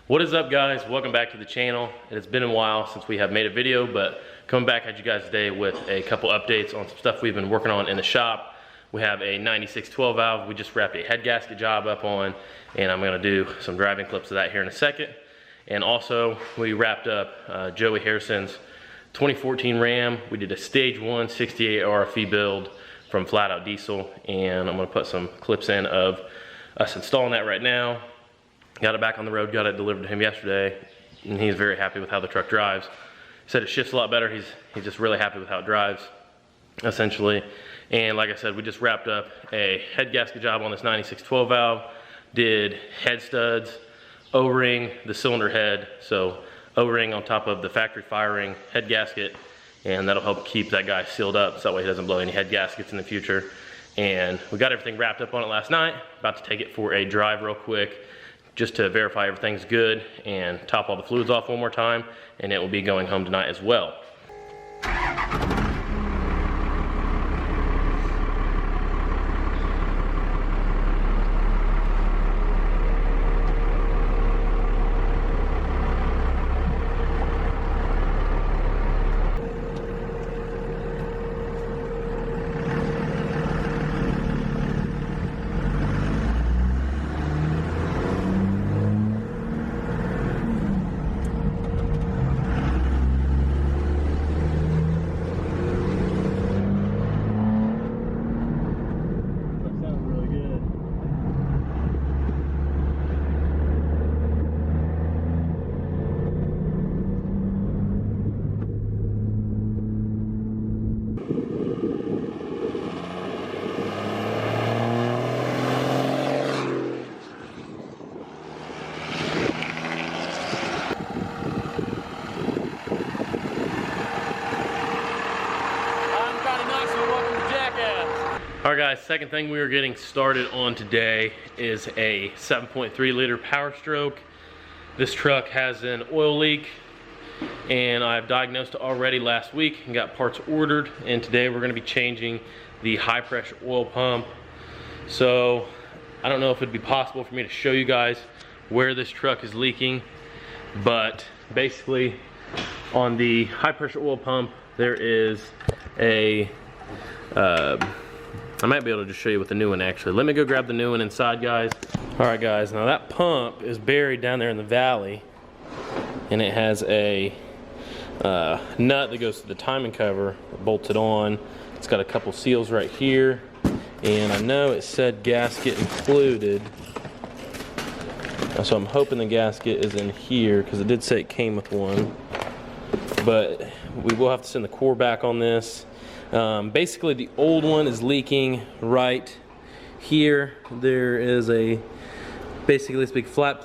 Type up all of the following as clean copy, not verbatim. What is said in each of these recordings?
What is up, guys? Welcome back to the channel. It has been a while since we have made a video, but coming back at you guys today with a couple updates on some stuff we've been working on in the shop. We have a 96 12 valve we just wrapped a head gasket job up on, and I'm gonna do some driving clips of that here in a second. And also we wrapped up Joey Harrison's 2014 Ram. We did a stage 1 68 RFE build from Flat Out Diesel, and I'm gonna put some clips in of us installing that right now. Got it back on the road, got it delivered to him yesterday, and he's very happy with how the truck drives. He said it shifts a lot better. He's just really happy with how it drives, essentially. And like I said, we just wrapped up a head gasket job on this 96 12 valve, did head studs, O-ring the cylinder head, so O-ring on top of the factory firing head gasket, and that'll help keep that guy sealed up so that way he doesn't blow any head gaskets in the future. And we got everything wrapped up on it last night. About to take it for a drive real quick just to verify everything's good and top all the fluids off one more time, and it will be going home tonight as well. Alright guys, second thing we are getting started on today is a 7.3 liter Powerstroke. This truck has an oil leak, and I've diagnosed it already last week and got parts ordered, and today we're going to be changing the high pressure oil pump. So I don't know if it'd be possible for me to show you guys where this truck is leaking, but basically on the high pressure oil pump there is a I might be able to just show you with the new one actually. Let me go grab the new one inside, guys. Alright guys, now that pump is buried down there in the valley, and it has a nut that goes to the timing cover bolted on. It's got a couple seals right here, and I know it said gasket included, so I'm hoping the gasket is in here because it did say it came with one, but we will have to send the core back on this. Basically the old one is leaking right here. There is basically this big flat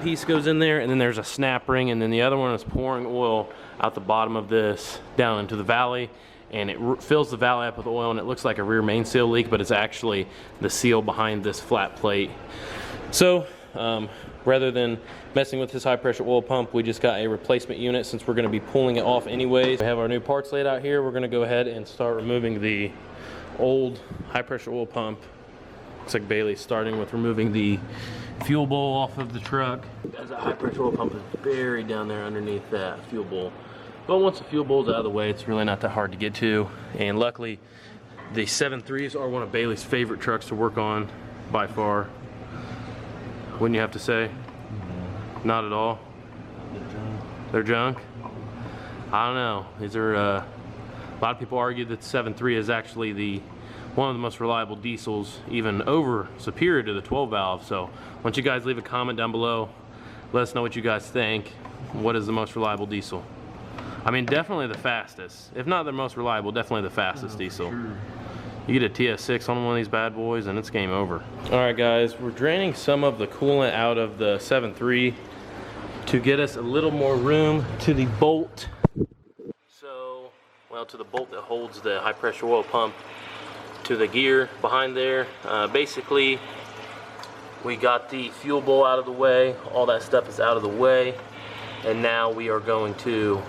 piece goes in there, and then there's a snap ring, and then the other one is pouring oil out the bottom of this down into the valley, and it fills the valley up with oil, and it looks like a rear main seal leak, but it's actually the seal behind this flat plate. So rather than messing with this high pressure oil pump, we just got a replacement unit since we're going to be pulling it off anyways. We have our new parts laid out here. We're going to go ahead and start removing the old high pressure oil pump. Looks like Bailey's starting with removing the fuel bowl off of the truck. Guys, that high pressure oil pump is buried down there underneath that fuel bowl. But once the fuel bowl's out of the way, it's really not that hard to get to. And luckily, the 7.3s are one of Bailey's favorite trucks to work on by far. Wouldn't you have to say? Not at all. They're junk. I don't know. These are a lot of people argue that the 7.3 is actually one of the most reliable diesels, even superior to the 12 valve. So why don't you guys leave a comment down below, let us know what you guys think. What is the most reliable diesel? I mean, definitely the fastest. If not the most reliable, definitely the fastest diesel. Sure. You get a TS6 on one of these bad boys and it's game over. Alright guys, we're draining some of the coolant out of the 7.3 to get us a little more room to the bolt. To the bolt that holds the high pressure oil pump to the gear behind there. Basically, we got the fuel bowl out of the way. All that stuff is out of the way. And now we are going to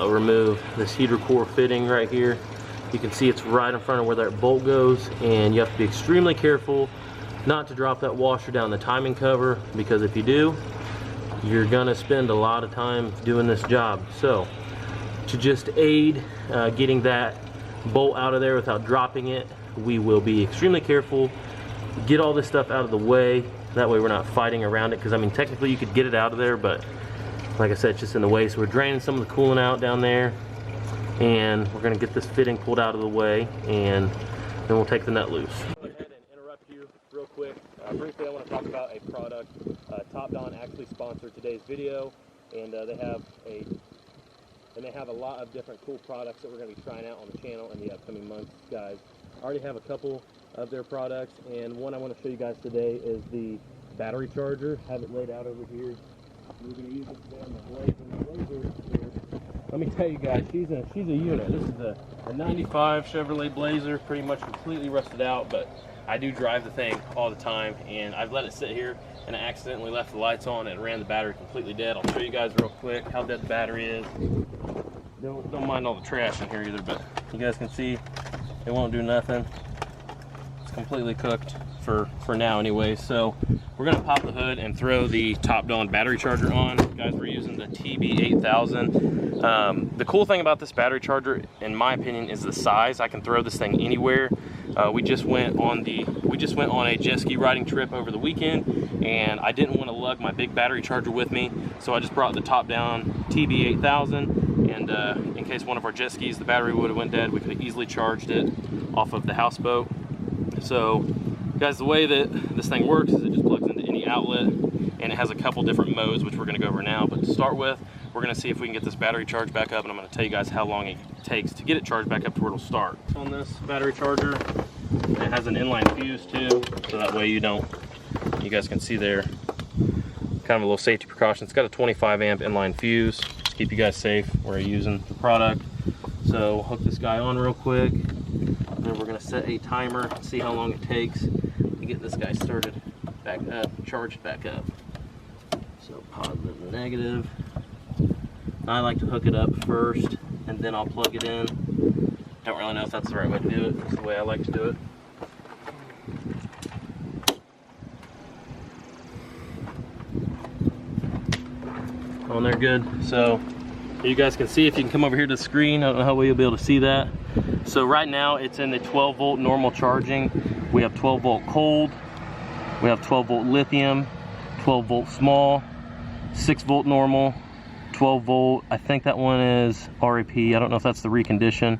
remove this heater core fitting right here. You can see it's right in front of where that bolt goes, and you have to be extremely careful not to drop that washer down the timing cover, because if you do, you're gonna spend a lot of time doing this job. So to just aid getting that bolt out of there without dropping it, we will be extremely careful, get all this stuff out of the way. That way we're not fighting around it, because I mean technically you could get it out of there, but like I said, it's just in the way. So we're draining some of the coolant out down there, and we're gonna get this fitting pulled out of the way, and then we'll take the nut loose. Go ahead and interrupt you real quick. Briefly, I want to talk about a product. Top Don actually sponsored today's video, and they have a lot of different cool products that we're going to be trying out on the channel in the upcoming months, guys. I already have a couple of their products, and one I want to show you guys today is the battery charger. Have it laid out over here. We're going to use it today on the Blazer here. Let me tell you guys, she's a unit. This is a 95 Chevrolet Blazer, pretty much completely rusted out, but I do drive the thing all the time, and I've let it sit here and I accidentally left the lights on and ran the battery completely dead. I'll show you guys real quick how dead the battery is. Don't mind all the trash in here either, but you guys can see it won't do nothing. It's completely cooked for now anyway. So we're gonna pop the hood and throw the Top Don battery charger on. Guys, we're using the TB8000. The cool thing about this battery charger, in my opinion, is the size. I can throw this thing anywhere. We just went on a jet ski riding trip over the weekend, and I didn't want to lug my big battery charger with me, so I just brought the Top Don TB8000, and in case one of our jet skis, the battery would have went dead, we could have easily charged it off of the houseboat. So guys, the way that this thing works is it just plugs into any outlet, and it has a couple different modes, which we're going to go over now. But to start with, we're going to see if we can get this battery charged back up, and I'm going to tell you guys how long it takes to get it charged back up to where it'll start. On this battery charger, it has an inline fuse too, so that way you guys can see there, kind of a little safety precaution. It's got a 25 amp inline fuse to keep you guys safe where you're using the product. So hook this guy on real quick, and then we're going to set a timer and see how long it takes to get this guy started back up, charged back up. So positive and negative. I like to hook it up first, and then I'll plug it in. Don't really know if that's the right way to do it. That's the way I like to do it. On there, good. So you guys can see, if you can come over here to the screen, I don't know how well you'll be able to see that. So right now it's in the 12 volt normal charging. We have 12 volt cold, we have 12 volt lithium, 12 volt small, 6 volt normal, 12 volt, I think that one is RAP, I don't know if that's the recondition.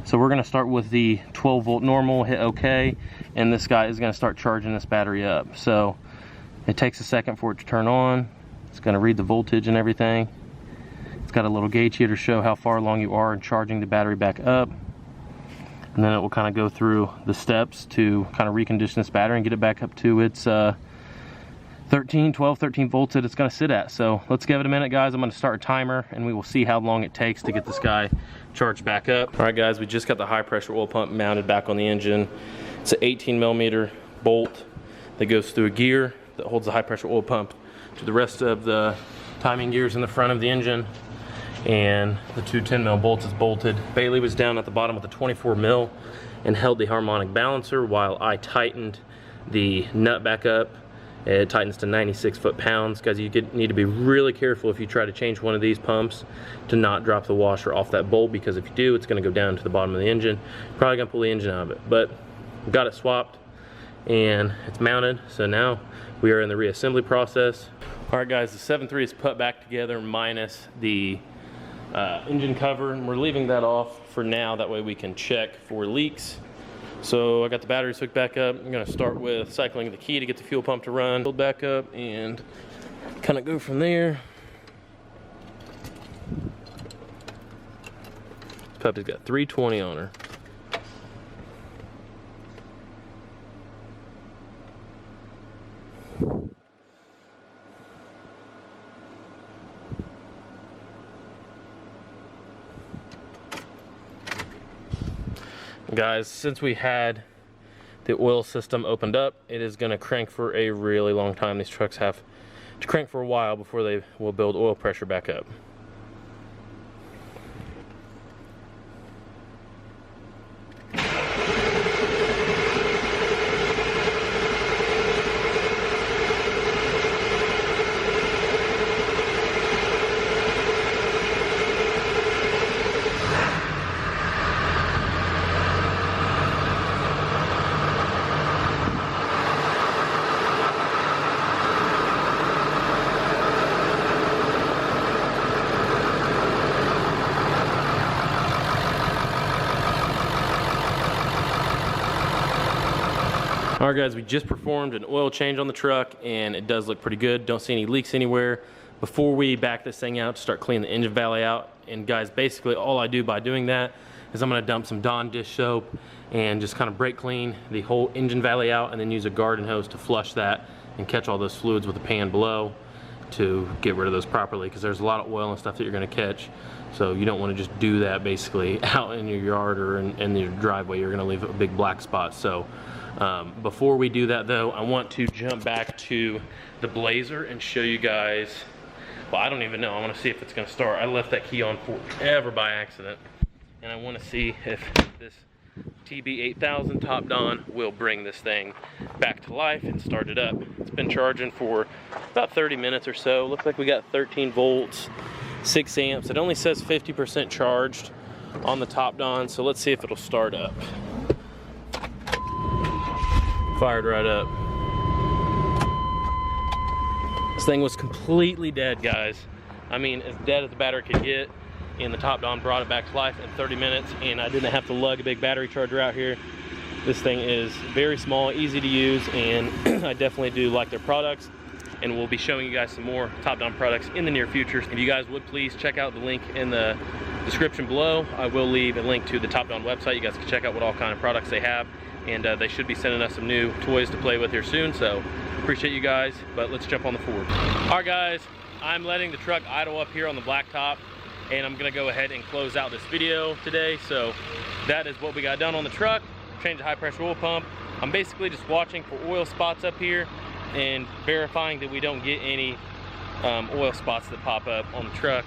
So we're gonna start with the 12 volt normal, hit OK, and this guy is gonna start charging this battery up. So it takes a second for it to turn on. It's gonna read the voltage and everything. It's got a little gauge here to show how far along you are in charging the battery back up. And then it will kind of go through the steps to kind of recondition this battery and get it back up to its 13 volts that it's going to sit at. So let's give it a minute, guys. I'm going to start a timer, and we will see how long it takes to get this guy charged back up. All right, guys, we just got the high pressure oil pump mounted back on the engine. It's an 18 millimeter bolt that goes through a gear that holds the high pressure oil pump to the rest of the timing gears in the front of the engine. And the two 10 mil bolts is bolted. Bailey was down at the bottom with the 24 mil and held the harmonic balancer while I tightened the nut back up. It tightens to 96 foot-pounds. Guys, you need to be really careful if you try to change one of these pumps to not drop the washer off that bolt, because if you do, it's going to go down to the bottom of the engine. Probably going to pull the engine out of it. But we got it swapped and it's mounted. So now we are in the reassembly process. All right, guys, the 7.3 is put back together minus the engine cover, and we're leaving that off for now. That way we can check for leaks. So I got the batteries hooked back up. I'm going to start with cycling the key to get the fuel pump to run, build back up, and kind of go from there. Puppy's got 320 on her. Guys, since we had the oil system opened up, it is going to crank for a really long time. These trucks have to crank for a while before they will build oil pressure back up. All right guys, we just performed an oil change on the truck and it does look pretty good. Don't see any leaks anywhere. Before we back this thing out to start cleaning the engine valley out, and guys, basically all I do by doing that is I'm gonna dump some Dawn dish soap and just kind of brake clean the whole engine valley out, and then use a garden hose to flush that and catch all those fluids with the pan below to get rid of those properly, because there's a lot of oil and stuff that you're gonna catch. So you don't want to just do that basically out in your yard or in your driveway. You're gonna leave a big black spot. So before we do that though, I want to jump back to the Blazer and show you guys, well, I don't even know. I want to see if it's gonna start. I left that key on forever by accident, and I want to see if this TB8000 Top Dawn will bring this thing back to life and start it up. It's been charging for about 30 minutes or so. Looks like we got 13 volts, 6 amps. It only says 50% charged on the Top Dawn, so let's see if it'll start up. Fired right up. This thing was completely dead, guys. I mean, as dead as the battery could get, and the Top Dawn brought it back to life in 30 minutes, and I didn't have to lug a big battery charger out here. This thing is very small, easy to use, and I definitely do like their products, and we'll be showing you guys some more Top Dawn products in the near future. If you guys would please check out the link in the description below. I will leave a link to the Top Dawn website. You guys can check out what all kind of products they have, and they should be sending us some new toys to play with here soon, so appreciate you guys. But let's jump on the Ford. All right guys, I'm letting the truck idle up here on the blacktop, and I'm gonna go ahead and close out this video today. So that is what we got done on the truck. Change the high pressure oil pump. I'm basically just watching for oil spots up here and verifying that we don't get any oil spots that pop up on the truck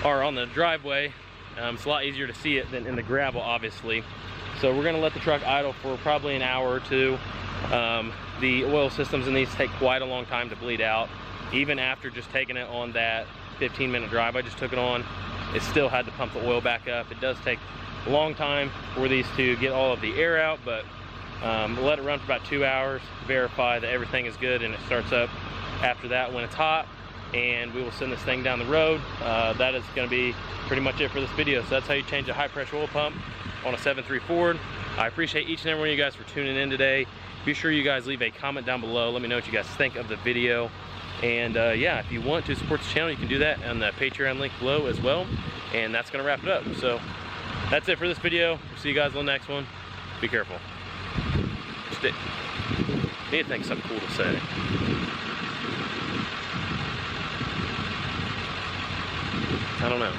or on the driveway. It's a lot easier to see it than in the gravel, obviously. So we're gonna let the truck idle for probably an hour or two. The oil systems in these take quite a long time to bleed out. Even after just taking it on that 15-minute drive I just took it on, it still had to pump the oil back up. It does take a long time for these to get all of the air out, but let it run for about 2 hours, verify that everything is good, and it starts up after that when it's hot, and we will send this thing down the road. That is going to be pretty much it for this video. So that's how you change a high pressure oil pump on a 7.3 Ford. I appreciate each and every one of you guys for tuning in today. Be sure you guys leave a comment down below. Let me know what you guys think of the video. And yeah, if you want to support the channel, you can do that on the Patreon link below as well. And that's gonna wrap it up. So that's it for this video. We'll see you guys on the next one. Be careful. Just need to think something cool to say. I don't know.